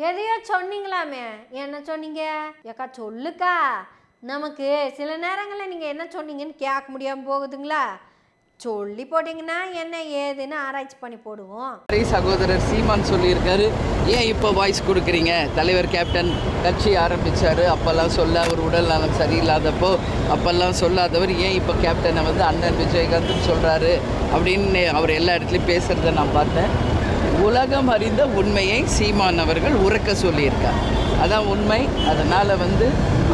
எதையோ சொன்னீங்களாமே, என்ன சொன்னீங்க? ஏக்கா சொல்லுக்கா. நமக்கு சில நேரங்களில் நீங்கள் என்ன சொன்னீங்கன்னு கேட்க முடியாமல் போகுதுங்களா? சொல்லி போட்டிங்கன்னா என்ன ஏதுன்னு ஆராய்ச்சி பண்ணி போடுவோம். சகோதரர் சீமான் சொல்லியிருக்காரு, ஏன் இப்போ வாய்ஸ் கொடுக்குறீங்க? தலைவர் கேப்டன் கட்சி ஆரம்பித்தார், அப்போல்லாம் சொல்ல அவர் உடல் நலம் சரியில்லாதப்போ அப்போல்லாம் சொல்லாதவர் ஏன் இப்போ கேப்டனை வந்து அண்ணன் விஜயகாந்த்னு சொல்கிறாரு அப்படின்னு அவர் எல்லா இடத்துலையும் பேசுகிறத நான் பார்த்தேன். உலகம் அறிந்த உண்மையை சீமான் அவர்கள் உறக்க சொல்லியிருக்கார். அதான் உண்மை. அதனால் வந்து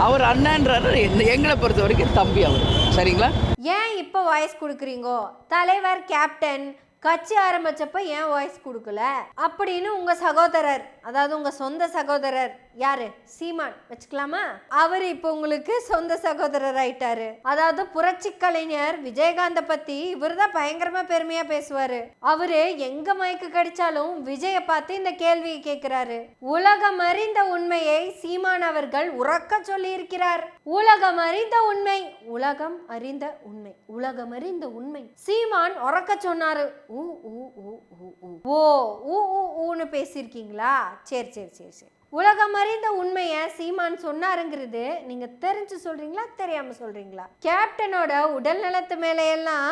அவர் அண்ணன்றாரு, எங்களை பொறுத்த வரைக்கும் தம்பி அவர். சரிங்களா? ஏன் இப்போ வாய்ஸ் கொடுக்குறீங்கோ? தலைவர் கேப்டன் கட்சி ஆரம்பிச்சப்ப ஏன் வாய்ஸ் கொடுக்கல அப்படின்னு உங்க சகோதரர், அதாவது உங்க சொந்த சகோதரர் யாரு, சீமான் வச்சுக்கலாமா, அவர் இப்போ உங்களுக்கு சொந்த சகோதரர் ஆயிட்டாரு. அதாவது புரட்சி கலைஞர் விஜயகாந்த பத்தி இவர் தான் பயங்கரமா பெருமையா பேசுவாரு. அவரு எங்க மயக்கு கடிச்சாலும் விஜய பார்த்து இந்த கேள்வியை கேட்கிறாரு. உலகம் அறிந்த உண்மையை சீமான் அவர்கள் உறக்க சொல்லி இருக்கிறார். உலகம் அறிந்த உண்மை, உலகம் அறிந்த உண்மை, உலகம் அறிந்த உண்மை சீமான் உறக்க சொன்னாரு. ஊன்னு பேசியிருக்கீங்களா? சரி சரி சரி சரி. உலகம் அறிந்த உண்மையை சீமான் சொன்னாருங்கிறது நீங்க தெரிஞ்சு சொல்றீங்களா தெரியாம சொல்றீங்களா? கேப்டனோட உடல் நலத்து மேலையெல்லாம்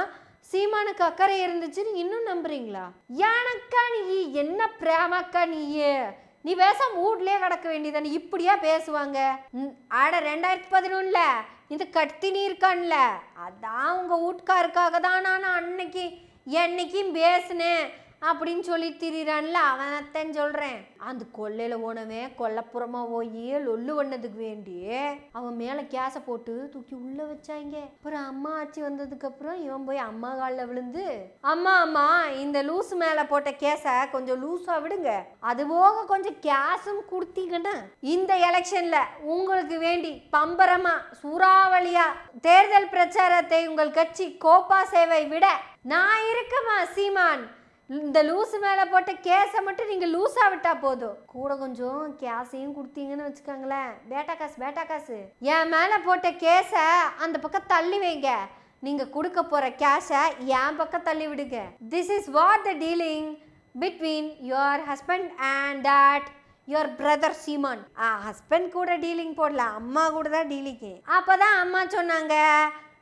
சீமானுக்கு அக்கறை இருந்துச்சுன்னு இன்னும் நம்புறீங்களா? எனக்கா நீ என்ன பிரேமக்கா நீ பேசாம வீட்லயே கிடக்க வேண்டியதானே. இப்படியா பேசுவாங்க? ஆட 2011 இந்த கத்தினி இருக்கான்ல, அதான் உங்க வீட்டுக்காருக்காக தான் நான் அன்னைக்கு என்னைக்கும் பேசுனேன் அப்படின்னு சொல்லி திரிறான்ல, அவனத்தான் சொல்றேன். அந்த கொள்ளையில போனவன் கொல்லப்புறமா போய் லொல்லு பண்ணதுக்கு வேண்டி அவன் மேல கேஸை போட்டு தூக்கி உள்ள வச்சாங்க. அப்புறம் அம்மா ஆட்சி வந்ததுக்கு அப்புறம் இவன் போய் அம்மா காலில் விழுந்து, அம்மா இந்த லூசு மேல போட்ட கேஸை கொஞ்சம் லூஸா விடுங்க, அது போக கொஞ்சம் கேஸும் கொடுத்தீங்கன்னா இந்த எலெக்ஷன்ல உங்களுக்கு வேண்டி பம்பரமா சூறாவளியா தேர்தல் பிரச்சாரத்தை உங்கள் கட்சி கோப்பா சேவை விட நான் இருக்கமா சீமான். இந்த லூசு மேலே போட்ட கேஸை மட்டும் நீங்கள் லூஸாக விட்டா போதும், கூட கொஞ்சம் கேஸையும் கொடுத்தீங்கன்னு வச்சுக்கோங்களேன். பேட்டா காசு என் மேலே போட்ட கேஸை அந்த பக்கம் தள்ளி வைங்க, நீங்கள் கொடுக்க போகிற கேஷை என் பக்கம் தள்ளி விடுங்க. This is what the dealing between your husband and that your brother Seeman. Husband கூட டீலிங் போடல, அம்மா கூட தான் டீலிங்கு. அப்போதான் அம்மா சொன்னாங்க,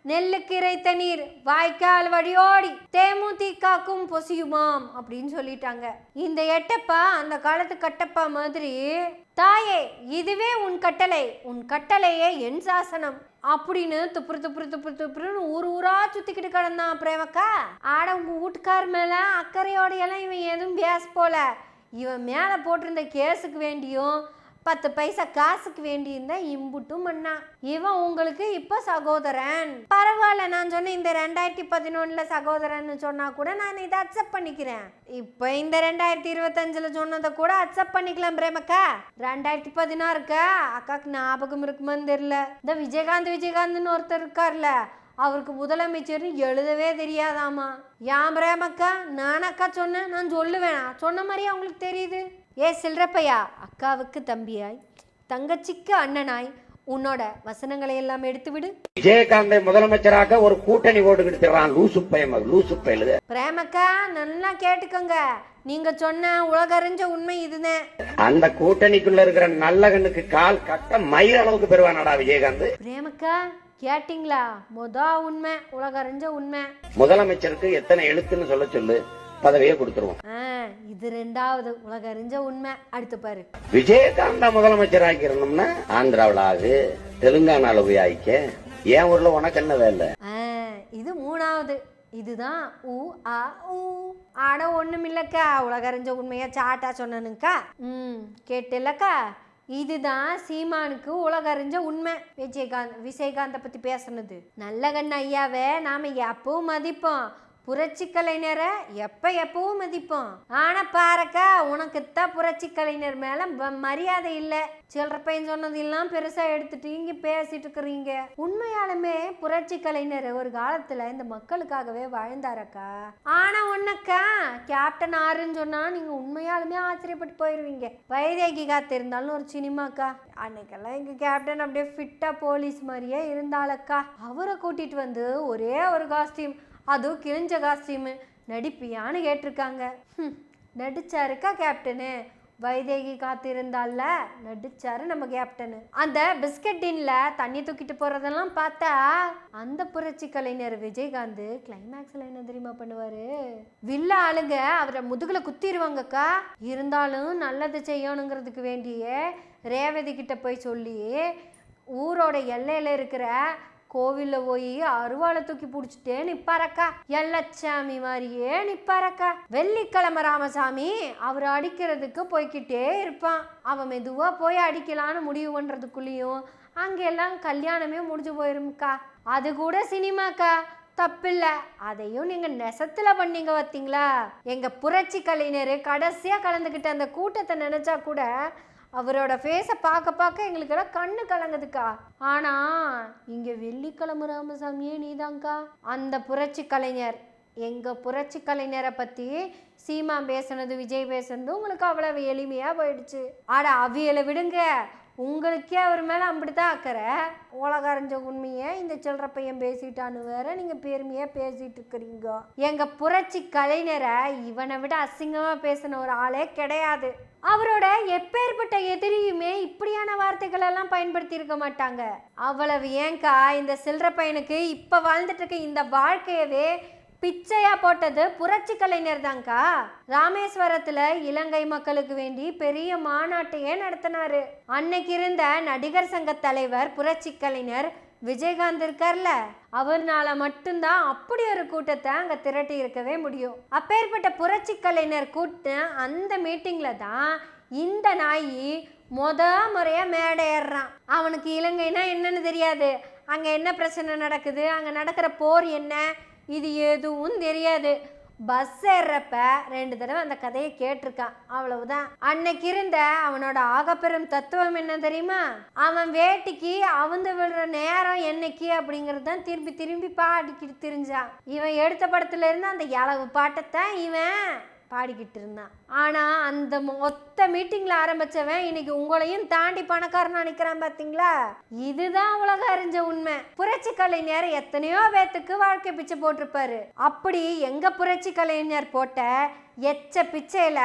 நெல்லுக்கு இறைத்த நீர் வாய்க்கால் வழியோடி தேமுதிகக்கும் பொசியுமாம் அப்படின்னு சொல்லிட்டாங்க. இந்த எட்டப்பா அந்த காலத்து கட்டப்பா மாதிரி, தாயே இதுவே உன் கட்டளை, உன் கட்டளையே என் சாசனம் அப்படின்னு துப்புருன்னு ஊரா சுத்திக்கிட்டு கிடந்தான் பிரேமக்கா. ஆட உங்க வீட்டுக்கார் மேல அக்கறையோட எல்லாம் இவன் எதுவும் பேச போல. இவன் மேல போட்டிருந்த கேஸுக்கு வேண்டியும் 10 பைசா காசுக்கு வேண்டியிருந்தா இம்புட்டும் பண்ணா. இவன் உங்களுக்கு இப்ப சகோதரன். பரவாயில்ல, நான் சொன்ன இந்த 2011 சகோதரன் சொன்னா கூட நான் இதை அக்செப்ட் பண்ணிக்கிறேன். இப்ப இந்த 2025 சொன்னதை கூட அக்செப்ட் பண்ணிக்கலாம் பிரேமக்கா. 2016 அக்காக்கு ஞாபகம் இருக்குமான்னு தெரியல, இந்த விஜயகாந்த்னு ஒருத்தர் இருக்கார்ல, அவருக்கு முதலமைச்சர்னு எழுதவே தெரியாதாமா. ஏன் பிரேமக்கா? நான் அக்கா சொன்னேன், நான் சொல்லுவேன், சொன்ன மாதிரியே அவங்களுக்கு தெரியுது. ஏ சில்றப்பையா, அக்காவுக்கு தம்பியாய் தங்கச்சிக்கு அண்ணனாய் உன்னோட வசனங்களை எல்லாம் எடுத்து விடு. விஜயகாந்தை முதலமைச்சராக ஒரு கூட்டணி போட்டுக்கிட்டு லூசு பையல். பிரேமக்கா நல்லா கேட்டுக்கோங்க, நீங்க சொன்ன உலகறிஞ்ச உண்மை இதுதான். அந்த கூட்டணிக்குள்ள இருக்கிற நல்ல கண்ணுக்கு கால் கட்ட மயிர் அளவுக்கு பெறுவானடா விஜயகாந்த். பிரேமக்கா கேட்டீங்களா? உண்மை, உலகறிஞ்ச உண்மை. முதலமைச்சருக்கு எத்தனை எழுத்துன்னு சொல்ல சொல்லு, பதவியை கொடுத்துருவோம். இது 2வது உலகறிஞ்ச உண்மை. அடுத்து பாரு, விஜயகாந்த முதலமைச்சர் ஆக்கிரணும்னா ஆந்திராவில் ஆகு, தெலுங்கானால போய் ஆயிக்க, ஏன் ஊர்ல உனக்கு என்ன வேலை? இது 3வது. இதுதான் ஆட ஒண்ணுமில்லக்கா, உலகறிஞ்ச உண்மையா சாட்டா சொன்னனுக்கா. கேட்டில்லக்கா, இதுதான் சீமானுக்கு உலகறிஞ்ச உண்மை. விஜயகாந்த பத்தி பேசுனது. நல்ல கண்ண ஐயாவே நாம எப்பவும் மதிப்போம், புரட்சி கலைஞரை எப்பவும் மதிப்போம். ஆனா பாருக்கா, உனக்குத்தான் புரட்சி கலைஞர் மேல மரியாதை இல்லை. சில்லற பையன் சொன்னதெல்லாம் பெருசா எடுத்துட்டு இங்க பேசிட்டு இருக்கிறீங்க. உண்மையாலுமே புரட்சி கலைஞர் ஒரு காலத்துல இந்த மக்களுக்காகவே வாழ்ந்தாரக்கா. ஆனா ஒன்னக்கா, கேப்டன் ஆறுன்னு சொன்னா நீங்க உண்மையாலுமே ஆச்சரியப்பட்டு போயிருவீங்க. வைதேகி காத்திருந்தாலும் ஒரு சினிமாக்கா, அன்னைக்கெல்லாம் எங்க கேப்டன் அப்படியே ஃபிட்டா போலீஸ் மாதிரியே இருந்தாலக்கா. அவரை கூட்டிட்டு வந்து ஒரே ஒரு காஸ்டியூம், அதுவும் கிழிஞ்ச காஸ்டியூமு நடிப்பியான்னு கேட்டிருக்காங்க. நடிச்சாருக்கா கேப்டனு? வைதேகி காத்திருந்தால நடிச்சாரு நம்ம கேப்டன். அந்த பிஸ்கட் டின்ல தண்ணி தூக்கிட்டு போறதெல்லாம் பார்த்தா அந்த புரட்சி கலைஞர் விஜயகாந்த் கிளைமேக்ஸ்ல என்ன தெரியுமா பண்ணுவாரு? வில்ல ஆளுங்க அவரை முதுகுல குத்திடுவாங்கக்கா. இருந்தாலும் நல்லது செய்யணுங்கிறதுக்கு வேண்டியே ரேவதி கிட்ட போய் சொல்லி ஊரோட எல்லையில இருக்கிற கோவில்ல போய் அருவாளை தூக்கி பிடிச்சிட்டே நிப்பாரக்கா. எல்லச்சாமி மாதிரியே நிப்பாரக்கா. வெள்ளிக்கிழமை ராமசாமி அவர் அடிக்கிறதுக்கு போய்கிட்டே இருப்பான். அவன் மெதுவா போய் அடிக்கலான்னு முடிவு பண்றதுக்குள்ளேயும் அங்கெல்லாம் கல்யாணமே முடிஞ்சு போயிரும்க்கா. அது கூட சினிமாக்கா, தப்பில்ல. அதையும் நீங்க நெசத்துல பண்ணீங்க பார்த்தீங்களா? எங்க புரட்சி கலைஞர் கடைசியா கலந்துக்கிட்ட அந்த கூட்டத்தை நினைச்சா கூட அவரோட ஃபேஸை பார்க்க எங்களுக்கெல்லாம் கண்ணு கலங்குதுக்கா. ஆனா இங்க வெள்ளிக்கிழமை ராமசாமியே நீதாங்க்கா அந்த புரட்சி கலைஞர். எங்க புரட்சி கலைஞரை பத்தி சீமா பேசுனது, விஜய் பேசுனது உங்களுக்கு அவ்வளவு எளிமையா போயிடுச்சு. ஆட அவியலை விடுங்க, உங்களுக்கே அவர் மேலே அப்படித்தான் அக்கறை. உலகறிஞ்ச உண்மையை இந்த சில்லற பையன் பேசிட்டான்னு வேற நீங்கள் பெருமையாக பேசிட்டு இருக்கிறீங்க. எங்கள் புரட்சி கலைஞரை இவனை விட அசிங்கமாக பேசின ஒரு ஆளே கிடையாது. அவரோட எப்பேற்பட்ட எதிரியுமே இப்படியான வார்த்தைகள் எல்லாம் பயன்படுத்தி இருக்க மாட்டாங்க. அவ்வளவு ஏங்கா இந்த சில்லற பையனுக்கு இப்போ வாழ்ந்துட்டு இருக்க இந்த வாழ்க்கையவே பிச்சையா போட்டது புரட்சி கலைஞர் தான்க்கா. ராமேஸ்வரத்துல இலங்கை மக்களுக்கு வேண்டி பெரிய மாநாட்டையே நடத்தினாரு. அன்னைக்கு இருந்த நடிகர் சங்க தலைவர் புரட்சி கலைஞர் விஜயகாந்த் இருக்கார்ல, அவர்னால மட்டும்தான் அப்படி ஒரு கூட்டத்தை அங்க திரட்டி இருக்கவே முடியும். அப்பேற்பட்ட புரட்சி கலைஞர் கூட்ட அந்த மீட்டிங்ல தான் இந்த நாயி முறையா மேடை ஏறுறான். அவனுக்கு இலங்கைனா என்னன்னு தெரியாது, அங்க என்ன பிரச்சனை நடக்குது, அங்க நடக்கிற போர் என்ன, இது எதுவும் தெரியாது. பஸ் ஏறுறப்ப 2 தடவை அந்த கதையை கேட்டிருக்கான், அவ்வளவுதான். அன்னைக்கு இருந்த அவனோட ஆகப்பெரும் தத்துவம் என்ன தெரியுமா? அவன் வேட்டிக்கு அவுந்து விடுற நேரம் என்னைக்கு அப்படிங்கிறது தான் திரும்பி திரும்பி பாடிக்கிட்டு திரிஞ்சான். இவன் எடுத்த படத்துல இருந்து அந்த இளவு பாட்டத்தான் இவன் பாடிக்கிட்டு இருந்தான். ஆனா அந்த மொத்த மீட்டிங்ல ஆரம்பிச்சவன் இன்னைக்கு உங்களையும் தாண்டி பணக்காரனா நிக்கிறான் பாத்தீங்களா? இதுதான் உலக அறிஞ்ச உண்மை. புரட்சி கலைஞர் எத்தனையோ பேத்துக்கு வாழ்க்கை பிச்சை போட்டிருப்பாரு. அப்படி எங்க புரட்சி கலைஞர் போட்ட எச்ச பிச்சையில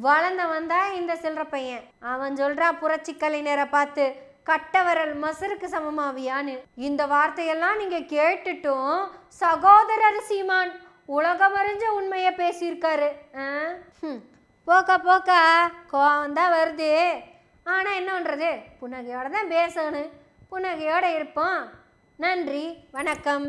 வளர்ந்தவன் தான் இந்த சில்லற பையன். அவன் சொல்றான் புரட்சி கலைஞரை பார்த்து கட்ட விரல் மசருக்கு சமமாவியான்னு. இந்த வார்த்தையெல்லாம் நீங்க கேட்டுட்டும் சகோதரர் சீமான் உலகமறிஞ்ச உண்மையை பேசியிருக்காரு. போக்கா கோவம் தான் வருது. ஆனால் என்ன பண்ணுறது, புன்னகையோட தான் பேசணும், புன்னகையோடு இருப்போம். நன்றி, வணக்கம்.